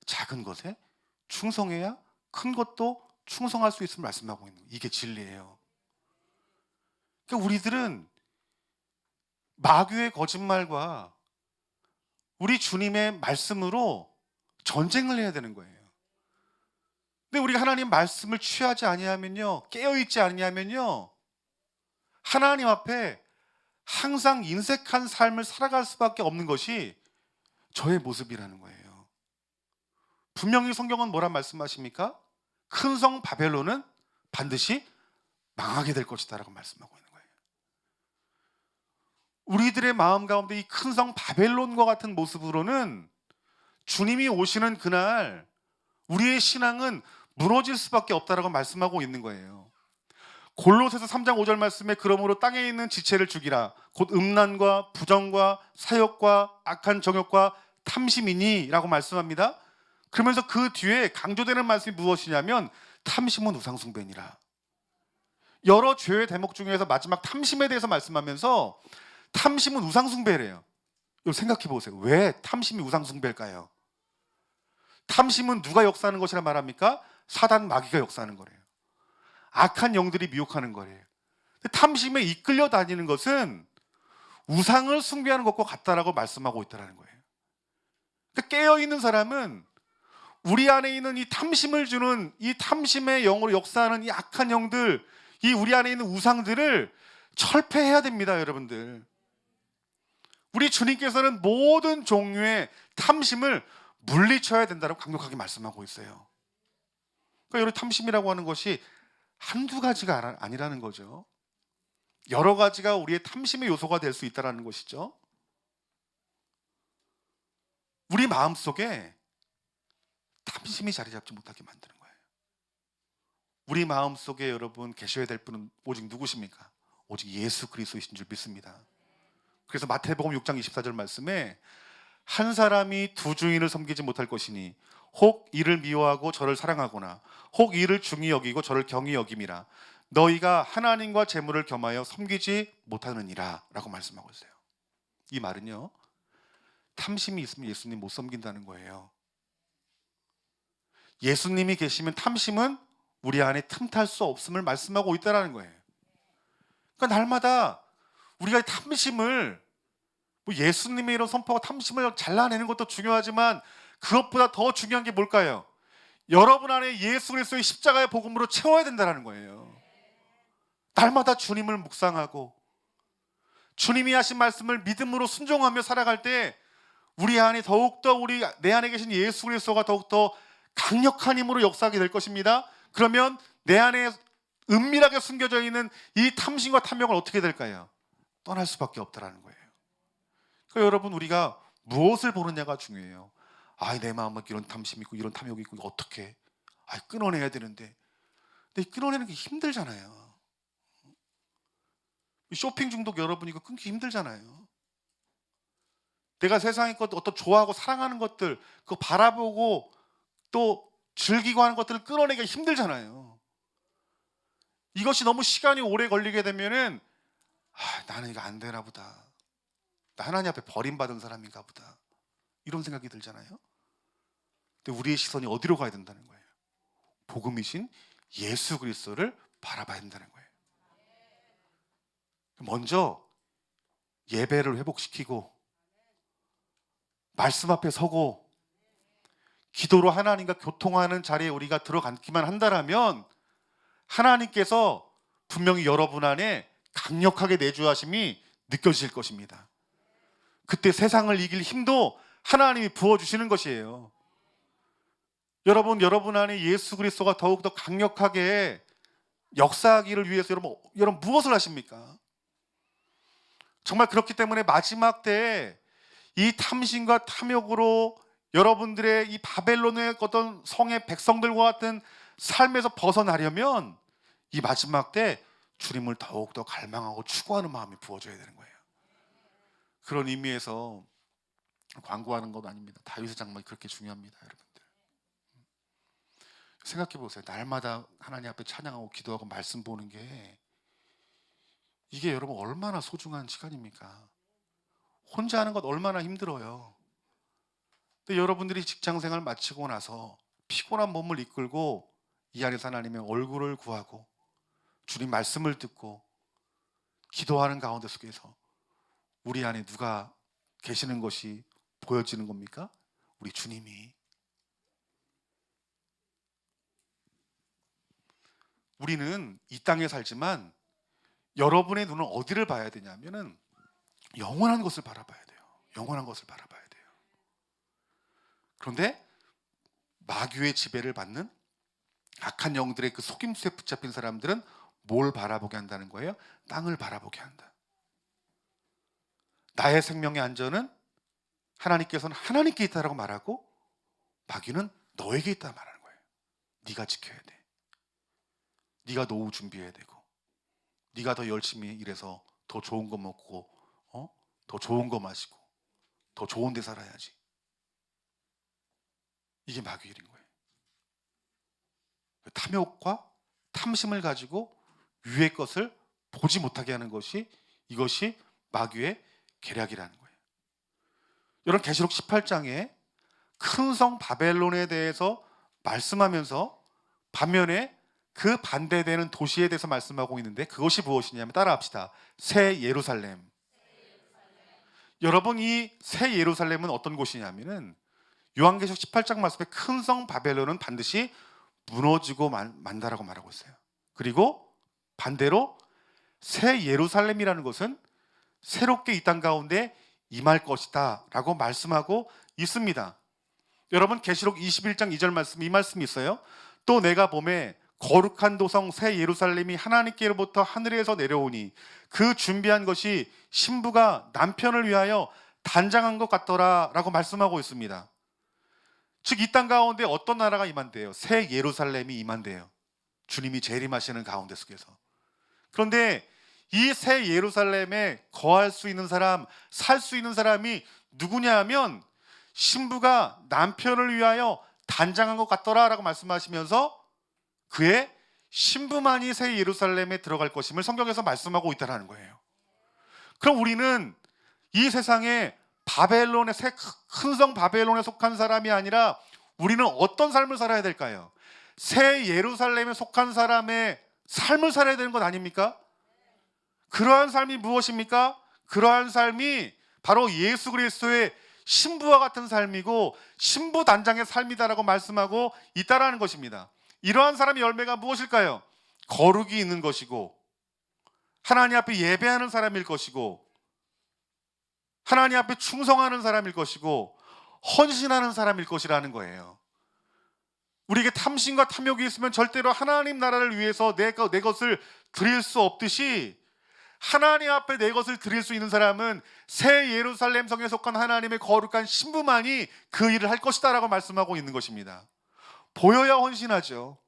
작은 것에 충성해야 큰 것도 충성할 수 있음을 말씀하고 있는 거예요. 이게 진리예요. 그러니까 우리들은 마귀의 거짓말과 우리 주님의 말씀으로 전쟁을 해야 되는 거예요. 근데 우리가 하나님 말씀을 취하지 아니하면요, 깨어있지 아니하면요, 하나님 앞에 항상 인색한 삶을 살아갈 수밖에 없는 것이 저의 모습이라는 거예요. 분명히 성경은 뭐라 말씀하십니까? 큰 성 바벨론은 반드시 망하게 될 것이다 라고 말씀하고 있는 거예요. 우리들의 마음 가운데 이 큰 성 바벨론과 같은 모습으로는 주님이 오시는 그날 우리의 신앙은 무너질 수밖에 없다라고 말씀하고 있는 거예요. 골로새서 3장 5절 말씀에 그러므로 땅에 있는 지체를 죽이라 곧 음란과 부정과 사욕과 악한 정욕과 탐심이니 라고 말씀합니다. 그러면서 그 뒤에 강조되는 말씀이 무엇이냐면 탐심은 우상숭배니라. 여러 죄의 대목 중에서 마지막 탐심에 대해서 말씀하면서 탐심은 우상숭배래요. 여러분 생각해 보세요. 왜 탐심이 우상숭배일까요? 탐심은 누가 역사하는 것이라 말합니까? 사단 마귀가 역사하는 거래요. 악한 영들이 미혹하는 거래요. 탐심에 이끌려 다니는 것은 우상을 숭배하는 것과 같다라고 말씀하고 있다는 거예요. 그러니까 깨어있는 사람은 우리 안에 있는 이 탐심을 주는, 이 탐심의 영으로 역사하는 이 악한 영들, 이 우리 안에 있는 우상들을 철폐해야 됩니다, 여러분들. 우리 주님께서는 모든 종류의 탐심을 물리쳐야 된다고 강력하게 말씀하고 있어요. 그러니까 여러분, 탐심이라고 하는 것이 한두 가지가 아니라는 거죠. 여러 가지가 우리의 탐심의 요소가 될 수 있다는 것이죠. 우리 마음속에 탐심이 자리 잡지 못하게 만드는 거예요. 우리 마음속에 여러분 계셔야 될 분은 오직 누구십니까? 오직 예수 그리스도이신 줄 믿습니다. 그래서 마태복음 6장 24절 말씀에 한 사람이 두 주인을 섬기지 못할 것이니 혹 이를 미워하고 저를 사랑하거나 혹 이를 중히 여기고 저를 경히 여김이라. 너희가 하나님과 재물을 겸하여 섬기지 못하느니라 라고 말씀하고 있어요. 이 말은요, 탐심이 있으면 예수님 못 섬긴다는 거예요. 예수님이 계시면 탐심은 우리 안에 틈탈 수 없음을 말씀하고 있다는 거예요. 그러니까 날마다 우리가 탐심을, 예수님의 이런 선포가 탐심을 잘라내는 것도 중요하지만 그것보다 더 중요한 게 뭘까요? 여러분 안에 예수 그리스도의 십자가의 복음으로 채워야 된다는 거예요. 날마다 주님을 묵상하고 주님이 하신 말씀을 믿음으로 순종하며 살아갈 때 우리 안에 더욱더 내 안에 계신 예수 그리스도가 더욱더 강력한 힘으로 역사하게 될 것입니다. 그러면 내 안에 은밀하게 숨겨져 있는 이 탐심과 탐욕은 어떻게 될까요? 떠날 수밖에 없다는 거예요. 그러니까 여러분, 우리가 무엇을 보느냐가 중요해요. 내 마음에 이런 탐심이 있고 이런 탐욕이 있고 어떻게 끊어내야 되는데, 근데 끊어내는 게 힘들잖아요. 쇼핑 중독 여러분, 이거 끊기 힘들잖아요. 내가 세상의 것, 어떤 좋아하고 사랑하는 것들 그거 바라보고 또 즐기고 하는 것들을 끊어내기가 힘들잖아요. 이것이 너무 시간이 오래 걸리게 되면은 나는 이거 안 되나 보다, 나 하나님 앞에 버림받은 사람인가 보다, 이런 생각이 들잖아요. 근데 우리의 시선이 어디로 가야 된다는 거예요? 복음이신 예수 그리스도를 바라봐야 된다는 거예요. 먼저 예배를 회복시키고 말씀 앞에 서고 기도로 하나님과 교통하는 자리에 우리가 들어가기만 한다면 하나님께서 분명히 여러분 안에 강력하게 내주하심이 느껴질 것입니다. 그때 세상을 이길 힘도 하나님이 부어주시는 것이에요. 여러분 안에 예수 그리스도가 더욱더 강력하게 역사하기를 위해서 여러분 무엇을 하십니까? 정말 그렇기 때문에 마지막 때에 이 탐심과 탐욕으로 여러분들의 이 바벨론의 어떤 성의 백성들과 같은 삶에서 벗어나려면 이 마지막 때 주님을 더욱더 갈망하고 추구하는 마음이 부어져야 되는 거예요. 그런 의미에서 광고하는 건 아닙니다. 다윗의 장막이 그렇게 중요합니다, 여러분들. 생각해 보세요. 날마다 하나님 앞에 찬양하고 기도하고 말씀 보는 게 이게 여러분 얼마나 소중한 시간입니까? 혼자 하는 것 얼마나 힘들어요. 근데 여러분들이 직장생활 마치고 나서 피곤한 몸을 이끌고 이 안에서 하나님의 얼굴을 구하고 주님 말씀을 듣고 기도하는 가운데 속에서 우리 안에 누가 계시는 것이 보여지는 겁니까? 우리 주님이. 우리는 이 땅에 살지만 여러분의 눈은 어디를 봐야 되냐면은 영원한 것을 바라봐야 돼요. 영원한 것을 바라봐야 돼요. 그런데 마귀의 지배를 받는 악한 영들의 그 속임수에 붙잡힌 사람들은 뭘 바라보게 한다는 거예요? 땅을 바라보게 한다. 나의 생명의 안전은 하나님께서는 하나님께 있다라고 말하고 마귀는 너에게 있다 말하는 거예요. 네가 지켜야 돼. 네가 노후 준비해야 되고 네가 더 열심히 일해서 더 좋은 거 먹고 더 좋은 거 마시고 더 좋은 데 살아야지. 이게 마귀의 일인 거예요. 탐욕과 탐심을 가지고 위의 것을 보지 못하게 하는 것이 이것이 마귀의 계략이라는 거예요. 여러분 계시록 18장에 큰 성 바벨론에 대해서 말씀하면서 반면에 그 반대되는 도시에 대해서 말씀하고 있는데 그것이 무엇이냐면 따라합시다. 새 예루살렘. 여러분 이 새 예루살렘은 어떤 곳이냐면은 요한계시록 18장 말씀에 큰 성 바벨론은 반드시 무너지고 만다라고 말하고 있어요. 그리고 반대로 새 예루살렘이라는 것은 새롭게 이 땅 가운데 임할 것이다 라고 말씀하고 있습니다. 여러분 계시록 21장 2절 말씀 이 말씀이 있어요. 또 내가 보매 거룩한 도성 새 예루살렘이 하나님께로부터 하늘에서 내려오니 그 준비한 것이 신부가 남편을 위하여 단장한 것 같더라 라고 말씀하고 있습니다. 즉 이 땅 가운데 어떤 나라가 임한대요? 새 예루살렘이 임한대요. 주님이 재림하시는 가운데 속에서. 그런데 이 새 예루살렘에 거할 수 있는 사람, 살 수 있는 사람이 누구냐 하면 신부가 남편을 위하여 단장한 것 같더라 라고 말씀하시면서 그의 신부만이 새 예루살렘에 들어갈 것임을 성경에서 말씀하고 있다는 거예요. 그럼 우리는 이 세상에 바벨론의 큰 성 바벨론에 속한 사람이 아니라 우리는 어떤 삶을 살아야 될까요? 새 예루살렘에 속한 사람의 삶을 살아야 되는 것 아닙니까? 그러한 삶이 무엇입니까? 그러한 삶이 바로 예수 그리스도의 신부와 같은 삶이고 신부 단장의 삶이다라고 말씀하고 있다라는 것입니다. 이러한 사람의 열매가 무엇일까요? 거룩이 있는 것이고 하나님 앞에 예배하는 사람일 것이고 하나님 앞에 충성하는 사람일 것이고 헌신하는 사람일 것이라는 거예요. 우리에게 탐심과 탐욕이 있으면 절대로 하나님 나라를 위해서 내 것을 드릴 수 없듯이 하나님 앞에 내 것을 드릴 수 있는 사람은 새 예루살렘 성에 속한 하나님의 거룩한 신부만이 그 일을 할 것이다 라고 말씀하고 있는 것입니다. 보여야 헌신하죠.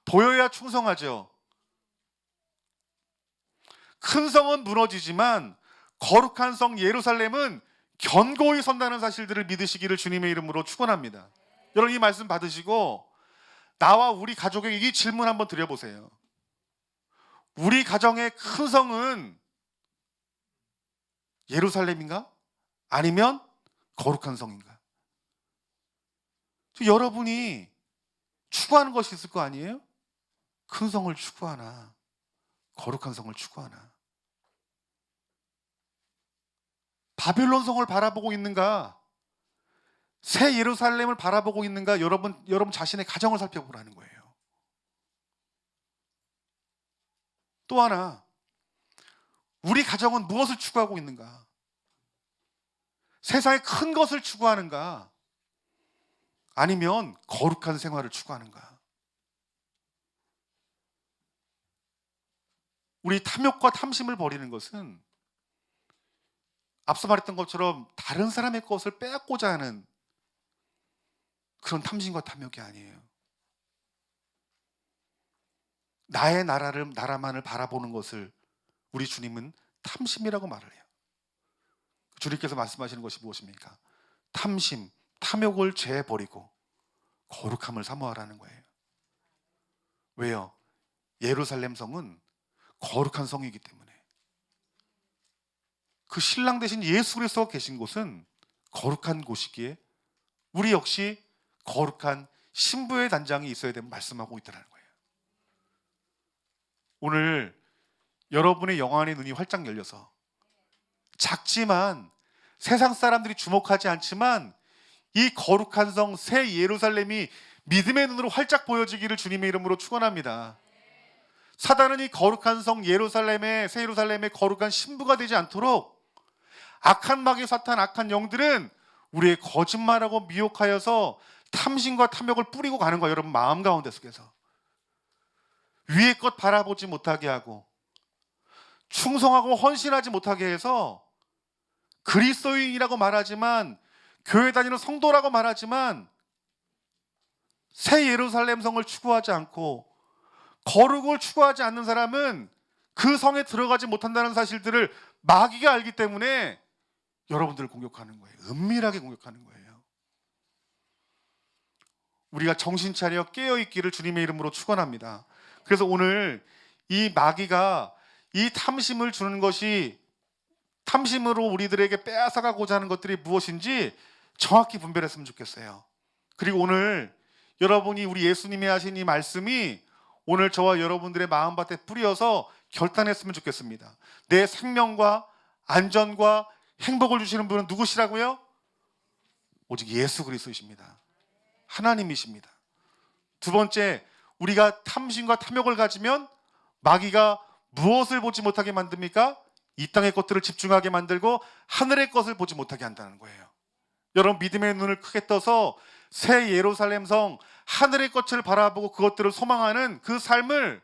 보여야 충성하죠. 큰 성은 무너지지만 거룩한 성 예루살렘은 견고히 선다는 사실들을 믿으시기를 주님의 이름으로 축원합니다. 여러분 이 말씀 받으시고 나와 우리 가족에게 이 질문 한번 드려보세요. 우리 가정의 큰 성은 예루살렘인가? 아니면 거룩한 성인가? 여러분이 추구하는 것이 있을 거 아니에요? 큰 성을 추구하나 거룩한 성을 추구하나, 바벨론 성을 바라보고 있는가, 새 예루살렘을 바라보고 있는가, 여러분 자신의 가정을 살펴보라는 거예요. 또 하나, 우리 가정은 무엇을 추구하고 있는가? 세상의 큰 것을 추구하는가? 아니면 거룩한 생활을 추구하는가? 우리 탐욕과 탐심을 버리는 것은 앞서 말했던 것처럼 다른 사람의 것을 빼앗고자 하는 그런 탐심과 탐욕이 아니에요. 나의 나라만을 바라보는 것을 우리 주님은 탐심이라고 말을 해요. 주님께서 말씀하시는 것이 무엇입니까? 탐심, 탐욕을 제버리고 거룩함을 사모하라는 거예요. 왜요? 예루살렘 성은 거룩한 성이기 때문에. 그 신랑 대신 예수 그리스도가 계신 곳은 거룩한 곳이기에 우리 역시 거룩한 신부의 단장이 있어야 되는 말씀하고 있다는 거예요. 오늘 여러분의 영안의 눈이 활짝 열려서 작지만 세상 사람들이 주목하지 않지만 이 거룩한 성 새 예루살렘이 믿음의 눈으로 활짝 보여지기를 주님의 이름으로 축원합니다. 사단은 이 거룩한 성 새 예루살렘의 거룩한 신부가 되지 않도록 악한 마귀 사탄, 악한 영들은 우리의 거짓말하고 미혹하여서 탐심과 탐욕을 뿌리고 가는 거예요. 여러분 마음 가운데 속에서 위의 것 바라보지 못하게 하고 충성하고 헌신하지 못하게 해서 그리스도인이라고 말하지만, 교회 다니는 성도라고 말하지만 새 예루살렘 성을 추구하지 않고 거룩을 추구하지 않는 사람은 그 성에 들어가지 못한다는 사실들을 마귀가 알기 때문에 여러분들을 공격하는 거예요. 은밀하게 공격하는 거예요. 우리가 정신 차려 깨어 있기를 주님의 이름으로 축원합니다. 그래서 오늘 이 마귀가 이 탐심을 주는 것이, 탐심으로 우리들에게 빼앗아가고자 하는 것들이 무엇인지 정확히 분별했으면 좋겠어요. 그리고 오늘 여러분이 우리 예수님이 하신 이 말씀이 오늘 저와 여러분들의 마음밭에 뿌려서 결단했으면 좋겠습니다. 내 생명과 안전과 행복을 주시는 분은 누구시라고요? 오직 예수 그리스도이십니다. 하나님이십니다. 두 번째, 우리가 탐심과 탐욕을 가지면 마귀가 무엇을 보지 못하게 만듭니까? 이 땅의 것들을 집중하게 만들고 하늘의 것을 보지 못하게 한다는 거예요. 여러분 믿음의 눈을 크게 떠서 새 예루살렘 성 하늘의 것을 바라보고 그것들을 소망하는 그 삶을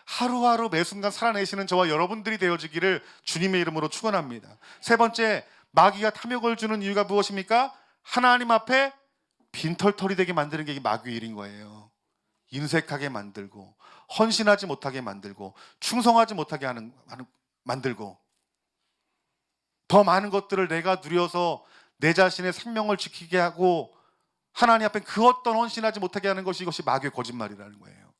하루하루 매 순간 살아내시는 저와 여러분들이 되어지기를 주님의 이름으로 축원합니다. 세 번째, 마귀가 탐욕을 주는 이유가 무엇입니까? 하나님 앞에 빈털털이 되게 만드는 게 마귀의 일인 거예요. 인색하게 만들고 헌신하지 못하게 만들고 충성하지 못하게 만들고 더 많은 것들을 내가 누려서 내 자신의 생명을 지키게 하고 하나님 앞에 그 어떤 헌신하지 못하게 하는 것이, 이것이 마귀의 거짓말이라는 거예요.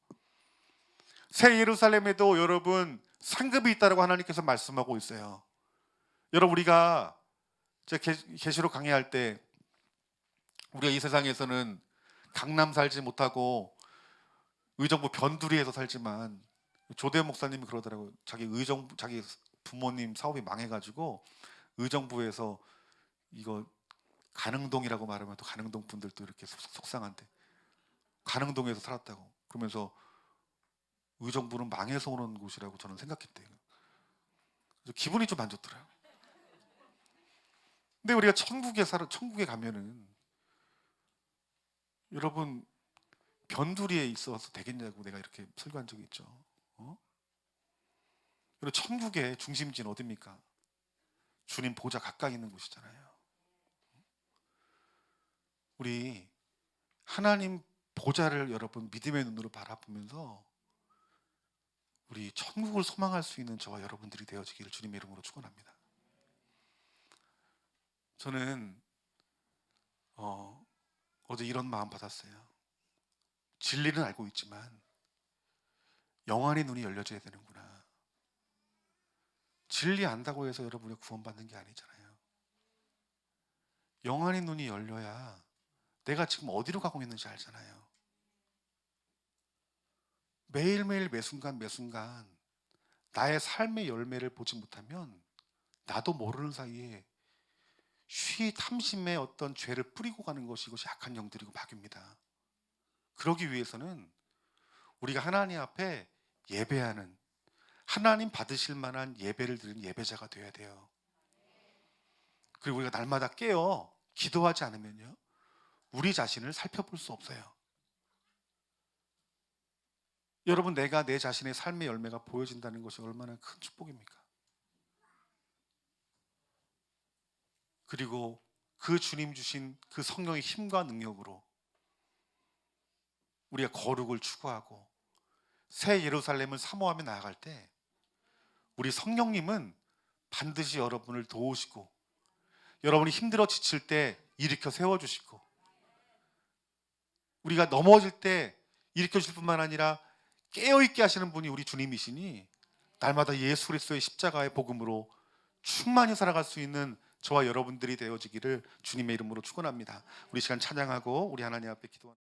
새 예루살렘에도 여러분 상급이 있다고 하나님께서 말씀하고 있어요. 여러분 우리가 계시록 강의할 때 우리가 이 세상에서는 강남 살지 못하고 의정부 변두리에서 살지만, 조대 목사님이 그러더라고요. 자기 부모님 사업이 망해가지고 의정부에서 이거 가능동이라고 말하면 또 가능동 분들도 이렇게 속상한데 가능동에서 살았다고 그러면서 의정부는 망해서 오는 곳이라고 저는 생각했대요. 그래서 기분이 좀 안 좋더라고요. 근데 우리가 천국에 가면은 여러분 변두리에 있어서 되겠냐고 내가 이렇게 설교한 적이 있죠. 그리고 천국의 중심지는 어디입니까? 주님 보좌 가까이 있는 곳이잖아요. 우리 하나님 보좌를 여러분 믿음의 눈으로 바라보면서 우리 천국을 소망할 수 있는 저와 여러분들이 되어지기를 주님의 이름으로 축원합니다. 저는 어제 이런 마음 받았어요. 진리는 알고 있지만 영안의 눈이 열려져야 되는구나. 진리 안다고 해서 여러분이 구원받는 게 아니잖아요. 영안의 눈이 열려야 내가 지금 어디로 가고 있는지 알잖아요. 매일매일 매순간 매순간 나의 삶의 열매를 보지 못하면 나도 모르는 사이에 쉬 탐심의 어떤 죄를 뿌리고 가는 것이 이것이 악한 영들이고 마귀입니다. 그러기 위해서는 우리가 하나님 앞에 예배하는, 하나님 받으실 만한 예배를 드리는 예배자가 되어야 돼요. 그리고 우리가 날마다 깨어 기도하지 않으면요, 우리 자신을 살펴볼 수 없어요. 여러분, 내가 내 자신의 삶의 열매가 보여진다는 것이 얼마나 큰 축복입니까? 그리고 그 주님 주신 그 성령의 힘과 능력으로 우리가 거룩을 추구하고 새 예루살렘을 사모하며 나아갈 때 우리 성령님은 반드시 여러분을 도우시고 여러분이 힘들어 지칠 때 일으켜 세워주시고 우리가 넘어질 때 일으켜 주실 뿐만 아니라 깨어있게 하시는 분이 우리 주님이시니 날마다 예수 그리스도의 십자가의 복음으로 충만히 살아갈 수 있는 저와 여러분들이 되어지기를 주님의 이름으로 축원합니다. 우리 시간 찬양하고 우리 하나님 앞에 기도합니다.